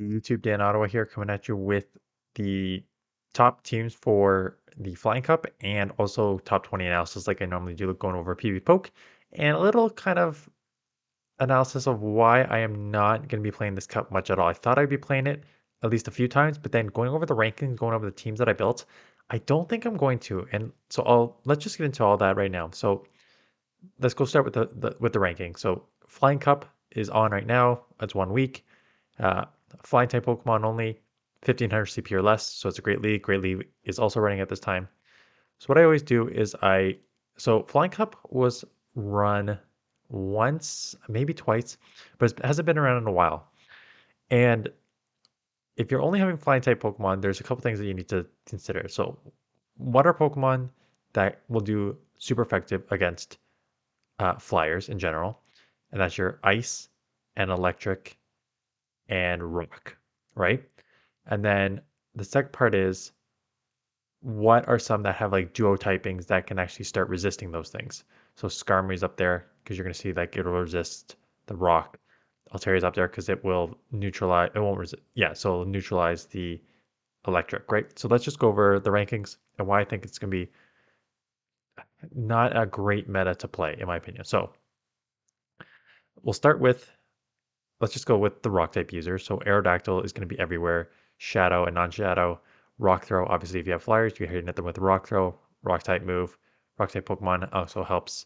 YouTube, Dan Ottawa here, coming at you with the top teams for the Flying Cup and also top 20 analysis, like I normally do, going over PVPoke and a little kind of analysis of why I am not going to be playing this cup much at all. I thought I'd be playing it at least a few times, but then going over the rankings, going over the teams that I built, I don't think I'm going to. And so let's just get into all that right now. So let's go start with the ranking. So Flying Cup is on right now. It's 1 week. Uh, Flying type Pokemon only, 1500 CP or less. So it's a great league. Great league is also running at this time. So what I always do is so Flying Cup was run once, maybe twice, but it hasn't been around in a while. And if you're only having Flying type Pokemon, there's a couple things that you need to consider. So what are Pokemon that will do super effective against flyers in general? And that's your Ice and Electric and Rock, right? And then the second part is what are some that have like duo typings that can actually start resisting those things? So Skarmory's up there because you're going to see like it'll resist the rock. Alteria's up there because it will neutralize, it won't resist. Yeah, so it'll neutralize the electric, right? So let's just go over the rankings and why I think it's going to be not a great meta to play, in my opinion. So we'll start with, let's just go with the rock type users. So Aerodactyl is going to be everywhere, shadow and non-shadow. Rock throw, obviously if you have flyers, you're hitting at them with rock throw, rock type move. Rock type Pokemon also helps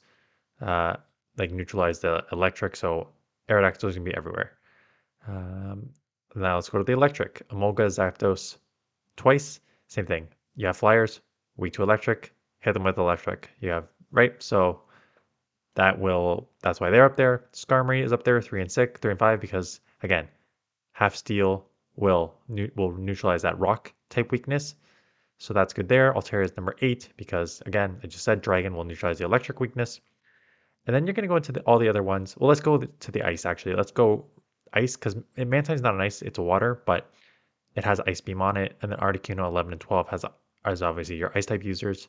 uh, like neutralize the electric. So Aerodactyl is going to be everywhere. Um, Now let's go to the electric. Emolga, Zapdos, twice, same thing. You have flyers, weak to electric, hit them with electric. You have, right? So that's why they're up there. Skarmory is up there, 3 and 5, because again, half steel will neutralize that rock type weakness. So that's good there. Altaria is number 8 because again, I just said dragon will neutralize the electric weakness. And then you're going to go into all the other ones. Well, let's go to the ice actually. Let's go ice because Mantine's not an ice, it's a water, but it has ice beam on it. And then Articuno 11 and 12 has obviously your ice type users.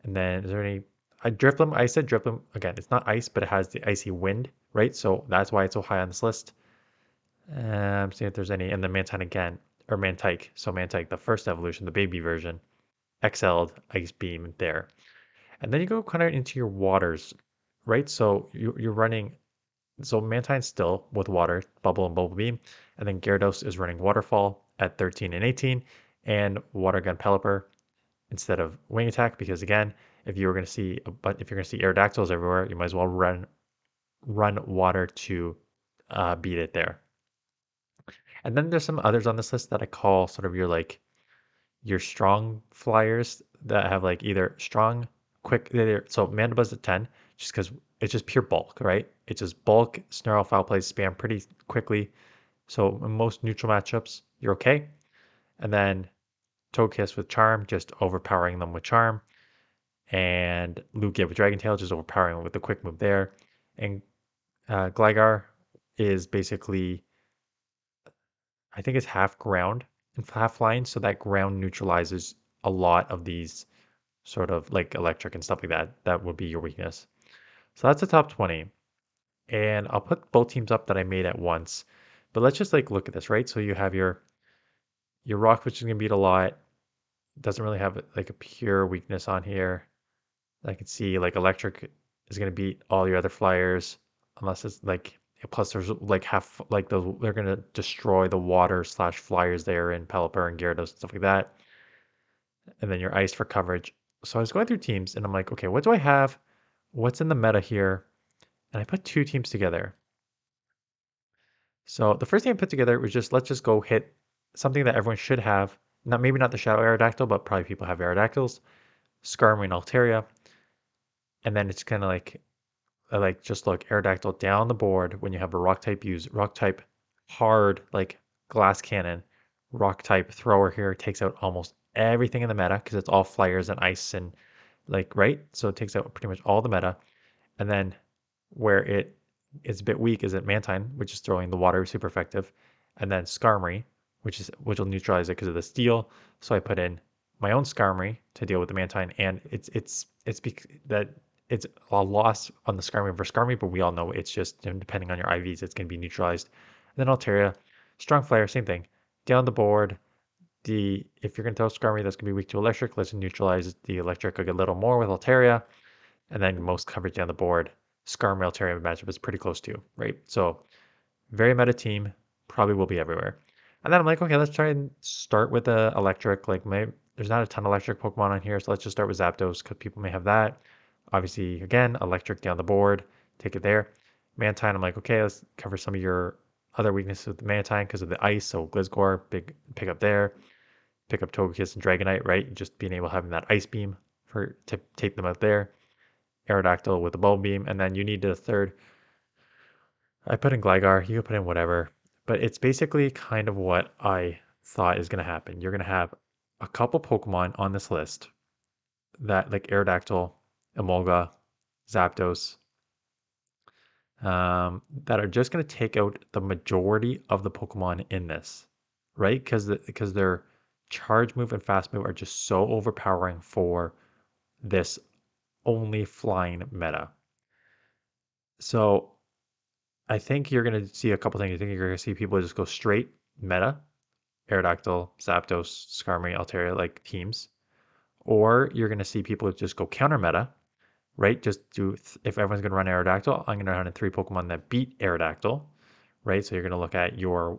And then is there any Drifloon? I said Drifloon again. It's not ice, but it has the icy wind, right? So that's why it's so high on this list. Seeing if there's any, and then Mantine again, or Mantike. So Mantike, the first evolution, the baby version, excelled Ice Beam there. And then you go kind of into your waters, right? So you're running, so Mantine's still with water, Bubble and Bubble Beam, and then Gyarados is running Waterfall at 13 and 18, and Water Gun Pelipper instead of Wing Attack, because again, if you're going to see Aerodactyls everywhere, you might as well run water to beat it there. And then there's some others on this list that I call sort of your strong flyers that have like either strong, quick. So Mandibu's at 10, just because it's just pure bulk, right? It's just bulk, snarl, foul play, spam pretty quickly. So in most neutral matchups, you're okay. And then Togekiss with Charm, just overpowering them with Charm. And Lugia with Dragon Tail, just overpowering with the quick move there. And Gligar is basically, I think it's half ground and half flying, so that ground neutralizes a lot of these sort of like electric and stuff like that. That would be your weakness. So that's the top 20. And I'll put both teams up that I made at once. But let's just like look at this, right? So you have your rock, which is gonna beat a lot. Doesn't really have like a pure weakness on here. I can see like electric is gonna beat all your other flyers, unless it's like plus there's like half like they're gonna destroy the water slash flyers there in Pelipper and Gyarados and stuff like that. And then your ice for coverage. So I was going through teams and I'm like, okay, what do I have? What's in the meta here? And I put two teams together. So the first thing I put together was just let's just go hit something that everyone should have. Not maybe not the Shadow Aerodactyl, but probably people have Aerodactyls, Skarmory and Altaria. And then it's kind of like I like just look Aerodactyl down the board when you have a rock type hard like glass cannon, rock type thrower here takes out almost everything in the meta because it's all flyers and ice and like right. So it takes out pretty much all the meta. And then where it is a bit weak is at Mantine, which is throwing the water super effective, and then Skarmory, which will neutralize it because of the steel. So I put in my own Skarmory to deal with the Mantine, and that it's a loss on the Skarmory versus Skarmory, but we all know it's just depending on your IVs, it's going to be neutralized. And then Altaria, Strong Flare, same thing. Down the board, if you're going to throw Skarmory, that's going to be weak to electric. Let's neutralize the electric a little more with Altaria. And then most coverage down the board. Skarmory Altaria matchup is pretty close too, right? So very meta team, probably will be everywhere. And then I'm like, okay, let's try and start with the electric. Like, there's not a ton of electric Pokemon on here, so let's just start with Zapdos because people may have that. Obviously, again, electric down the board, take it there. Mantine, I'm like, okay, let's cover some of your other weaknesses with the Mantine because of the ice. So Glizgor, big pick up there. Pick up Togekiss and Dragonite, right? Just being able to having that ice beam to take them out there. Aerodactyl with the Bulb Beam, and then you need a third. I put in Gligar, you can put in whatever, but it's basically kind of what I thought is going to happen. You're going to have a couple Pokemon on this list that, like Aerodactyl, Emolga, Zapdos, that are just going to take out the majority of the Pokemon in this, right? Because their charge move and fast move are just so overpowering for this only flying meta. So I think you're going to see a couple things. I think you're going to see people just go straight meta, Aerodactyl, Zapdos, Skarmory, Altaria like teams, or you're going to see people just go counter meta, right? Just do if everyone's going to run Aerodactyl, I'm going to run in three Pokemon that beat Aerodactyl, right? So you're going to look at your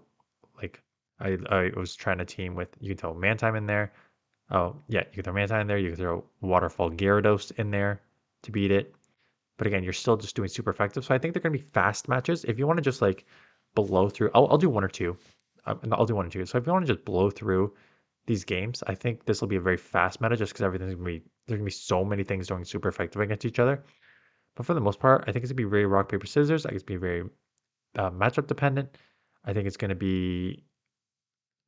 like I was trying to team with you can throw Mantime in there. Oh yeah, you can throw Mantime in there. You can throw Waterfall Gyarados in there to beat it. But again, you're still just doing super effective. So I think they're going to be fast matches. If you want to just like blow through, I'll do one or two. I'll do one or two. So if you want to just blow through these games, I think this will be a very fast meta just because everything's going to be, there's going to be so many things doing super effective against each other. But for the most part, I think it's going to be very rock, paper, scissors. I think it's going to be very matchup dependent. I think it's going to be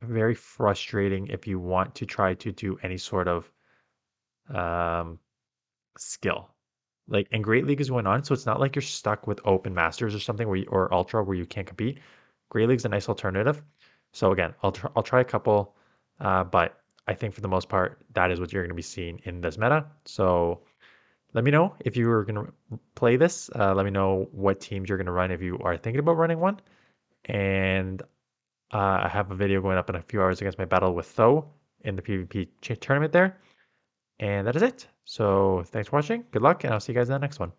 very frustrating if you want to try to do any sort of um, skill. Like, and Great League is going on, so it's not like you're stuck with Open Masters or something or Ultra where you can't compete. Great League's a nice alternative. So again, I'll try a couple, but I think for the most part, that is what you're going to be seeing in this meta. So let me know if you are going to play this. Let me know what teams you're going to run if you are thinking about running one. And I have a video going up in a few hours against my battle with Tho in the PvP tournament there. And that is it. So thanks for watching. Good luck, and I'll see you guys in the next one.